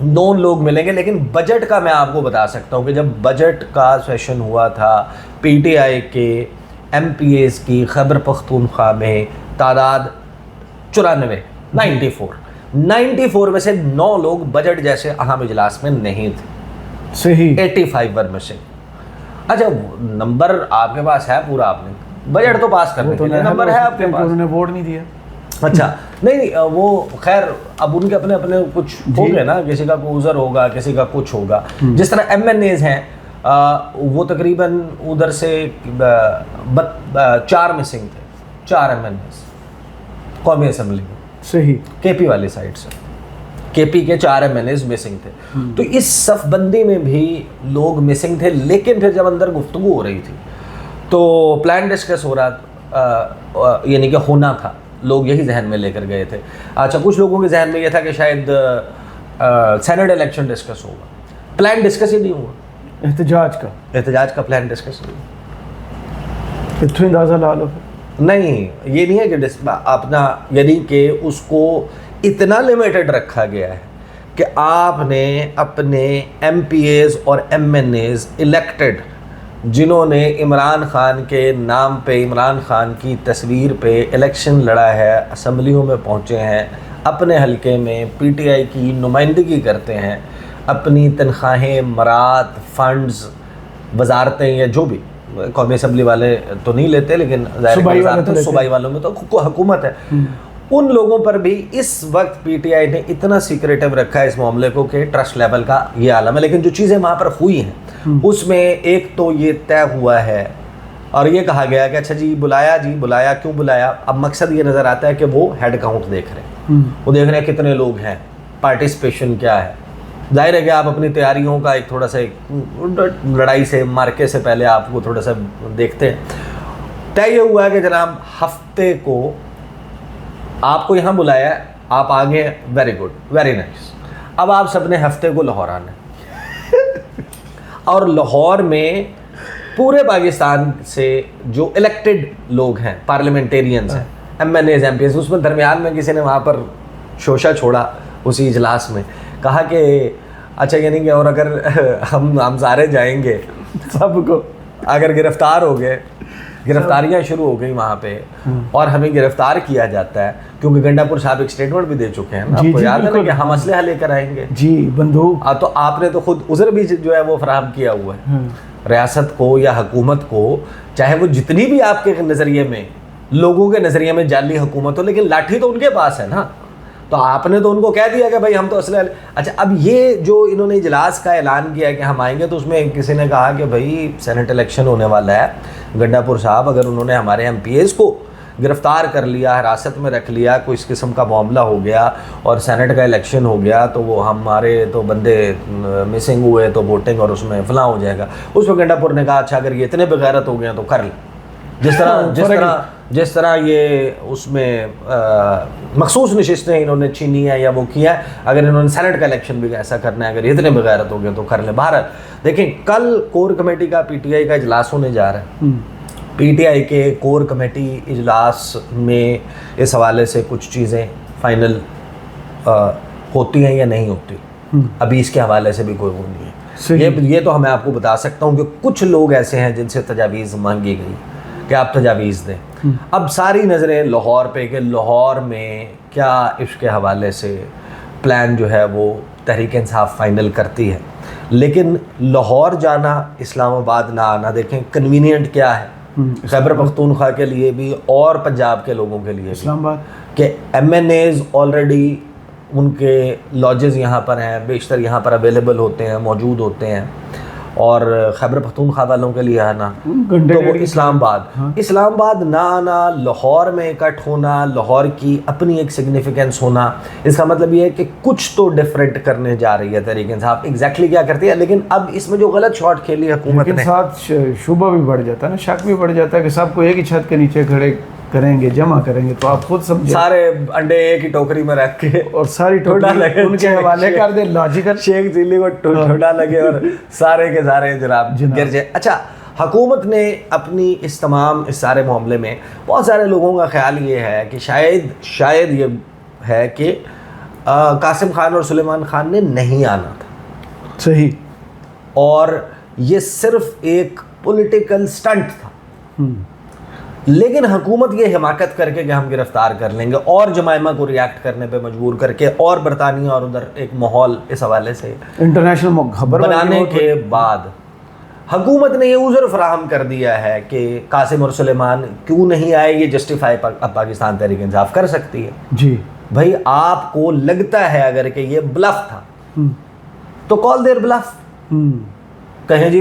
9 لوگ ملیں گے. لیکن بجٹ کا میں آپ کو بتا سکتا ہوں کہ جب بجٹ کا سیشن ہوا تھا پی ٹی آئی کے ایم پی ایز کی خیبر پختونخوا میں تعداد 94 میں سے 9 لوگ بجٹ جیسے اہم اجلاس میں نہیں تھے. صحیح. 85 میں سے. اچھا نمبر آپ کے پاس ہے پورا, آپ نے بجٹ تو پاس کرنے کے لیے نمبر ہے آپ کے پاس, انہوں نے ووٹ نہیں دیا. اچھا نہیں وہ خیر اب ان کے اپنے اپنے کچھ ہو گئے نا, کسی کا کوئی عذر ہوگا, کسی کا کچھ ہوگا. جس طرح ایم این ایز ہیں وہ تقریباً ادھر سے 4 مسنگ تھے, 4 ایم این ایز قومی اسمبلی میں. صحیح. کے پی والی سائڈ سے کے پی کے 4 ایم این ایز مسنگ تھے. تو اس صف بندی میں بھی لوگ مسنگ تھے. لیکن پھر جب اندر گفتگو ہو رہی تھی تو پلان ڈسکس ہو رہا, یعنی کہ ہونا تھا, لوگ یہی ذہن میں لے کر گئے تھے. اچھا کچھ لوگوں کے ذہن میں یہ تھا کہ شاید سینٹ الیکشن ڈسکس ہوگا. پلان ڈسکس ہی نہیں ہوا. احتجاج کا پلان ڈسکس نہیں ہوا. اتنا اندازہ لا لو. نہیں یہ نہیں ہے کہ اپنا, یعنی کہ اس کو اتنا لمیٹڈ رکھا گیا ہے کہ آپ نے اپنے ایم پی ایز اور ایم این ایز الیکٹڈ جنہوں نے عمران خان کے نام پہ, عمران خان کی تصویر پہ الیکشن لڑا ہے, اسمبلیوں میں پہنچے ہیں, اپنے حلقے میں پی ٹی آئی کی نمائندگی کرتے ہیں, اپنی تنخواہیں, مراد, فنڈز, وزارتیں یا جو بھی, قومی اسمبلی والے تو نہیں لیتے لیکن صوبائی والوں میں تو حکومت ہے, ان لوگوں پر بھی اس وقت پی ٹی آئی نے اتنا سیکریٹو رکھا ہے اس معاملے کو کہ ٹرسٹ لیول کا یہ عالم ہے. لیکن جو چیزیں وہاں پر ہوئی ہیں اس میں ایک تو یہ طے ہوا ہے اور یہ کہا گیا کہ اچھا جی بلایا, کیوں بلایا. اب مقصد یہ نظر آتا ہے کہ وہ ہیڈ کاؤنٹ دیکھ رہے ہیں, وہ دیکھ رہے ہیں کتنے لوگ ہیں, پارٹیسپیشن کیا ہے. ظاہر ہے کہ آپ اپنی تیاریوں کا ایک تھوڑا سا لڑائی سے, مارکے سے پہلے آپ کو تھوڑا سا دیکھتے ہیں. طے یہ ہوا ہے کہ جناب ہفتے کو آپ کو یہاں بلایا ہے, آپ آگے, ویری گڈ, ویری نائس. اب آپ سب نے ہفتے کو لاہور آنا ہے اور لاہور میں پورے پاکستان سے جو الیکٹڈ لوگ ہیں, پارلیمنٹیرینز ہیں, M N As, M P As, اس میں درمیان میں کسی نے وہاں پر شوشہ چھوڑا اسی اجلاس میں, کہا کہ اچھا یعنی کہ اور اگر ہم سارے جائیں گے, سب کو اگر گرفتار ہو گئے, گرفتاریاں شروع ہو گئی وہاں پہ اور ہمیں گرفتار کیا جاتا ہے, کیونکہ گنڈا پور صاحب ایک اسٹیٹمنٹ بھی دے چکے ہیں, آپ کو یاد ہے نا کہ ہم اسلحہ لے کر آئیں گے, جی بندوق. تو آپ نے تو خود عذر بھی جو ہے وہ فراہم کیا ہوا ہے ریاست کو یا حکومت کو, چاہے وہ جتنی بھی آپ کے نظریے میں, لوگوں کے نظریے میں جعلی حکومت ہو, لیکن لاٹھی تو ان کے پاس ہے نا. تو آپ نے تو ان کو کہہ دیا کہ بھائی ہم تو اسلحہ. اچھا اب یہ جو انہوں نے اجلاس کا اعلان کیا کہ ہم آئیں گے, تو اس میں کسی نے کہا کہ بھائی سینٹ الیکشن ہونے والا ہے, گنڈا پور صاحب اگر انہوں نے ہمارے ایم پی ایز کو گرفتار کر لیا, حراست میں رکھ لیا, کوئی اس قسم کا معاملہ ہو گیا اور سینٹ کا الیکشن ہو گیا, تو وہ ہمارے تو بندے مسنگ ہوئے تو ووٹنگ اور اس میں فلاں ہو جائے گا. اس میں گنڈا پور نے کہا اچھا اگر یہ اتنے بغیرت ہو گئے ہیں تو کر لیں, جس طرح یہ اس میں مخصوص نشستیں انہوں نے چھینی ہیں یا وہ کیا ہے, اگر انہوں نے سینٹ کا الیکشن بھی ایسا کرنا ہے, اگر اتنے بغیرت ہو گئے تو کر لیں. بہرحال دیکھیں کل کور کمیٹی کا پی ٹی آئی کا اجلاس ہونے جا رہا ہے. پی ٹی آئی کے کور کمیٹی اجلاس میں اس حوالے سے کچھ چیزیں فائنل ہوتی ہیں یا نہیں ہوتی, ابھی اس کے حوالے سے بھی کوئی وہ نہیں ہے. یہ تو میں آپ کو بتا سکتا ہوں کہ کچھ لوگ ایسے ہیں جن سے تجاویز مانگی گئی کہ آپ تجاویز دیں. اب ساری نظریں لاہور پہ کہ لاہور میں کیا اس کے حوالے سے پلان جو ہے وہ تحریک انصاف فائنل کرتی ہے. لیکن لاہور جانا, اسلام آباد نہ آنا, دیکھیں کنوینئنٹ کیا ہے خیبر پختونخوا کے لیے بھی اور پنجاب کے لوگوں کے لیے اسلام آباد کہ ایم این ایز آلریڈی ان کے لاجز یہاں پر ہیں, بیشتر یہاں پر اویلیبل ہوتے ہیں, موجود ہوتے ہیں, اور خیبر پختونخوا والوں کے لیے آنا تو وہ اسلام آباد نہ آنا, لاہور میں اکٹھ ہونا, لاہور کی اپنی ایک سگنیفیکنس ہونا. اس کا مطلب یہ ہے کہ کچھ تو ڈفرینٹ کرنے جا رہی ہے تحریک انصاف. ایگزیکٹلی کیا کرتی ہے, لیکن اب اس میں جو غلط شاٹ کھیلی حکومت نے, ساتھ شبہ بھی بڑھ جاتا ہے نا, شک بھی بڑھ جاتا ہے کہ سب کو ایک ہی چھت کے نیچے کھڑے کریں گے, جمع کریں گے, تو آپ خود سمجھیں سارے انڈے ایک ہی ٹوکری میں رکھ کے اور ساری ٹوکری ان کے حوالے کر دیں, لاجیکل شیخ چلی کو ٹھوڈا لگے اور سارے کے سارے جناب گر جائے. اچھا حکومت نے اپنی اس سارے معاملے میں بہت سارے لوگوں کا خیال یہ ہے کہ شاید یہ ہے کہ قاسم خان اور سلیمان خان نے نہیں آنا تھا. صحیح. اور یہ صرف ایک پولیٹیکل سٹنٹ تھا. لیکن حکومت یہ حماقت کر کے کہ ہم گرفتار کر لیں گے اور جمائمہ کو ریاکٹ کرنے پہ مجبور کر کے اور برطانیہ اور ادھر ایک ماحول اس حوالے سے انٹرنیشنل خبر بنانے کے بعد حکومت نے یہ عذر فراہم کر دیا ہے کہ قاسم اور سلیمان کیوں نہیں آئے. یہ جسٹیفائی پاکستان تحریک انصاف کر سکتی ہے. جی بھائی آپ کو لگتا ہے اگر کہ یہ بلف تھا تو کال دیر بلف, کہیں جی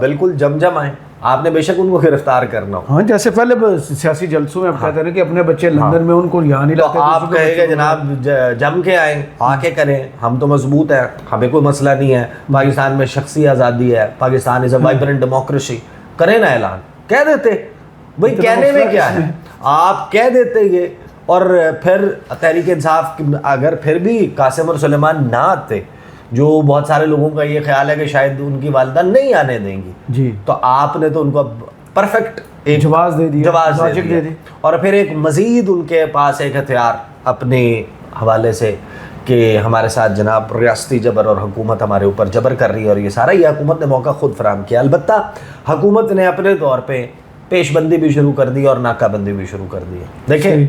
بالکل جم آئیں. آپ نے بے شک ان کو گرفتار کرنا ہو. ہاں جیسے پہلے سیاسی جلسوں میں آپ کہتے ہیں کہ اپنے بچے لندن میں ان کو یہاں نہیں لاتے, تو آپ کہیں گے جناب جم کے آئیں, آ کے کریں, ہم تو مضبوط ہیں, ہمیں کوئی مسئلہ نہیں ہے, پاکستان میں شخصی آزادی ہے, پاکستان از اے وائبرنٹ ڈیموکریسی, کریں نا اعلان. کہہ دیتے بھائی, کہنے میں کیا ہے, آپ کہہ دیتے یہ. اور پھر تحریک انصاف اگر پھر بھی قاسم اور سلیمان نہ آتے, جو بہت سارے لوگوں کا یہ خیال ہے کہ شاید ان کی والدہ نہیں آنے دیں گی, جی, تو آپ نے تو ان کو پرفیکٹ ایک جواز دے دیا, اور پھر ایک مزید ان کے پاس ایک ہتھیار اپنے حوالے سے کہ ہمارے ساتھ جناب ریاستی جبر اور حکومت ہمارے اوپر جبر کر رہی ہے, اور یہ سارا یہ حکومت نے موقع خود فراہم کیا. البتہ حکومت نے اپنے طور پہ پیش بندی بھی شروع کر دی اور ناکہ بندی بھی شروع کر دی ہے. دیکھیں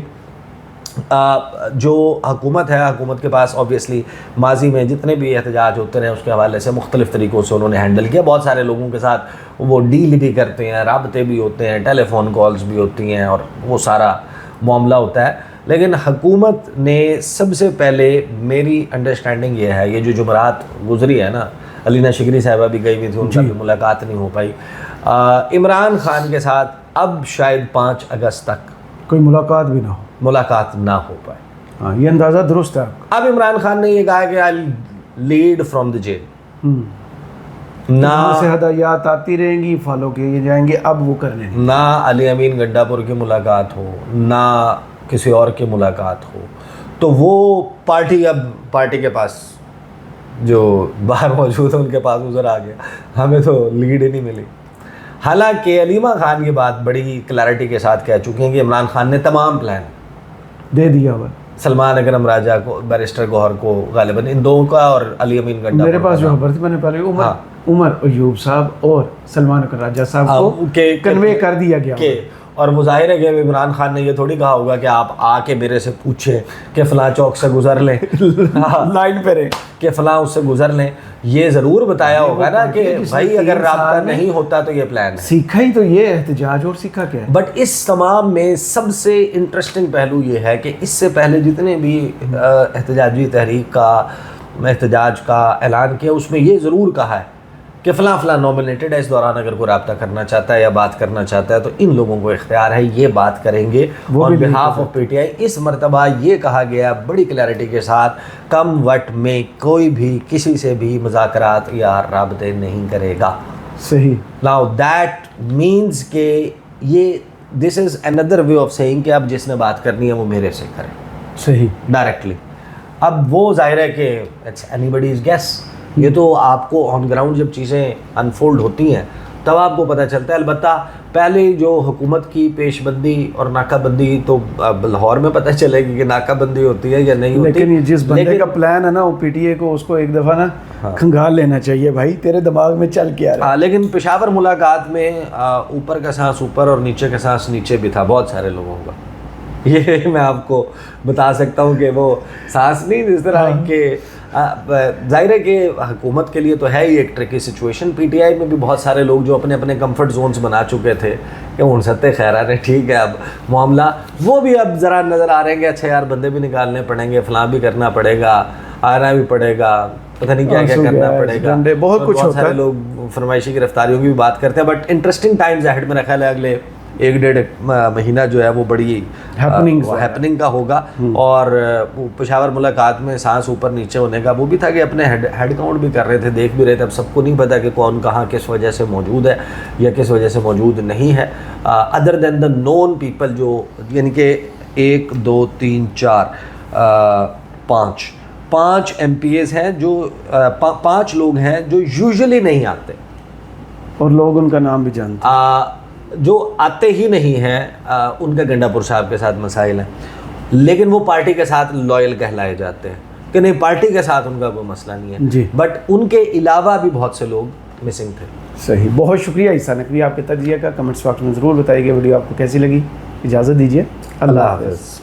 جو حکومت ہے, حکومت کے پاس آبویسلی ماضی میں جتنے بھی احتجاج ہوتے ہیں اس کے حوالے سے مختلف طریقوں سے انہوں نے ہینڈل کیا. بہت سارے لوگوں کے ساتھ وہ ڈیل بھی کرتے ہیں, رابطے بھی ہوتے ہیں, ٹیلی فون کالز بھی ہوتی ہیں, اور وہ سارا معاملہ ہوتا ہے. لیکن حکومت نے سب سے پہلے, میری انڈرسٹینڈنگ یہ ہے, یہ جو جمعرات گزری ہے نا, علینا شکری صاحبہ بھی گئی ہوئی تھی, ان کا بھی ملاقات نہیں ہو پائی. عمران خان کے ساتھ اب شاید 5 اگست تک کوئی ملاقات نہ ہو پائے. ہاں, یہ اندازہ درست ہے. اب عمران خان نے یہ کہا کہ آئی لیڈ فرام دی جیل, نہ سے ہدایات آتی رہیں گی, فالو کیے جائیں گے, اب وہ کرنے نہیں. نہ علی امین گڈھا پور کی ملاقات ہو, نہ کسی اور کی ملاقات ہو. تو وہ پارٹی کے پاس جو باہر موجود ہے ان کے پاس ادھر آ گیا, ہمیں تو لیڈ ہی نہیں ملی. حالانکہ علیمہ خان یہ بات بڑی کلیئرٹی کے ساتھ کہہ چکی ہیں کہ عمران خان نے تمام پلان دے دیا ہوا, سلمان اکرم راجہ کو, بیرسٹر گوہر کو, غالباً ان دو کا, اور علی امین گڈھا. میرے پاس جو خبر تھی میں نے پہلے عمر ایوب صاحب اور سلمان اکرم راجہ صاحب کو کنوے کر دیا گیا. اور وہ ظاہر ہے کہ عمران خان نے یہ تھوڑی کہا ہوگا کہ آپ آ کے میرے سے پوچھیں کہ فلاں چوک سے گزر لیں, لائن پہ رہیں, کہ فلاں اس سے گزر لیں. یہ ضرور بتایا ہوگا نا کہ بھائی اگر رابطہ نہیں ہوتا تو یہ پلان ہے. سیکھا ہی تو یہ احتجاج, اور سیکھا کیا ہے. بٹ اس تمام میں سب سے انٹرسٹنگ پہلو یہ ہے کہ اس سے پہلے جتنے بھی احتجاجی تحریک کا, احتجاج کا اعلان کیا, اس میں یہ ضرور کہا ہے کہ فلاں فلاں نومینیٹڈ ہے, اس دوران اگر کوئی رابطہ کرنا چاہتا ہے یا بات کرنا چاہتا ہے تو ان لوگوں کو اختیار ہے, یہ بات کریں گے آن behalf of P T I. اس مرتبہ یہ کہا گیا بڑی کلیئرٹی کے ساتھ, کم وقت میں کوئی بھی کسی سے بھی مذاکرات یا رابطے نہیں کرے گا. صحیح. ناؤ دیٹ مینز کہ یہ دس از اندر وے آف سیئنگ کہ اب جس نے بات کرنی ہے وہ میرے سے کرے. صحیح. ڈائریکٹلی. اب وہ ظاہر ہے کہ اٹس اینی باڈیز گیس. یہ تو آپ کو آن گراؤنڈ جب چیزیں انفولڈ ہوتی ہیں تب آپ کو پتہ چلتا ہے. البتہ پہلے جو حکومت کی پیش بندی اور ناکہ بندی تو لاہور میں پتہ چلے گی کہ ناکہ بندی ہوتی ہے یا نہیں ہوتی. لیکن یہ جس بندے کا پلان ہے نا وہ پی ٹی اے کو, اس کو ایک دفعہ نا کھنگال لینا چاہیے, بھائی تیرے دماغ میں چل کے آ رہا ہے. لیکن پشاور ملاقات میں اوپر کا سانس اوپر اور نیچے کا سانس نیچے بھی تھا بہت سارے لوگوں کا. یہ میں آپ کو بتا سکتا ہوں کہ وہ سانس نہیں جس طرح کہ ظاہر ہے کہ حکومت کے لیے تو ہے ہی ایک tricky situation. P T I میں بھی بہت سارے لوگ جو اپنے اپنے کمفرٹ زونز بنا چکے تھے کہ ان ستے خیر آ رہے, ٹھیک ہے اب معاملہ, وہ بھی اب ذرا نظر آ رہے ہیں کہ اچھا یار بندے بھی نکالنے پڑیں گے, فلاں بھی کرنا پڑے گا, آنا بھی پڑے گا, پتہ نہیں کیا کیا کرنا پڑے گا. بہت سارے لوگ فرمائشی گرفتاریوں کی بھی بات کرتے ہیں. بٹ انٹرسٹنگ ٹائمز اہیڈ میرا خیال ہے اگلے 1-1.5 مہینہ جو ہے وہ بڑی ہیپننگ کا ہوگا. اور پشاور ملاقات میں سانس اوپر نیچے ہونے کا وہ بھی تھا کہ اپنے ہیڈ کاؤنٹ بھی کر رہے تھے, دیکھ بھی رہے تھے. اب سب کو نہیں پتا کہ کون کہاں کس وجہ سے موجود ہے یا کس وجہ سے موجود نہیں ہے, ادر دین دا نون پیپل, جو یعنی کہ 1 2 3 4 5 ایم پی ایز ہیں, جو 5 لوگ ہیں جو یوزلی نہیں آتے اور لوگ ان کا نام بھی جانتے ہیں. جو آتے ہی نہیں ہیں ان کا گنڈا پور صاحب کے ساتھ مسائل ہیں, لیکن وہ پارٹی کے ساتھ لائل کہلائے جاتے ہیں. کہ نہیں پارٹی کے ساتھ ان کا کوئی مسئلہ نہیں ہے جی. بٹ ان کے علاوہ بھی بہت سے لوگ مسنگ تھے. صحیح. بہت شکریہ عیسیٰ نقوی آپ کے تجزیہ کا. کمنٹس باکس میں ضرور بتائیے گا ویڈیو آپ کو کیسی لگی. اجازت دیجیے. اللہ حافظ.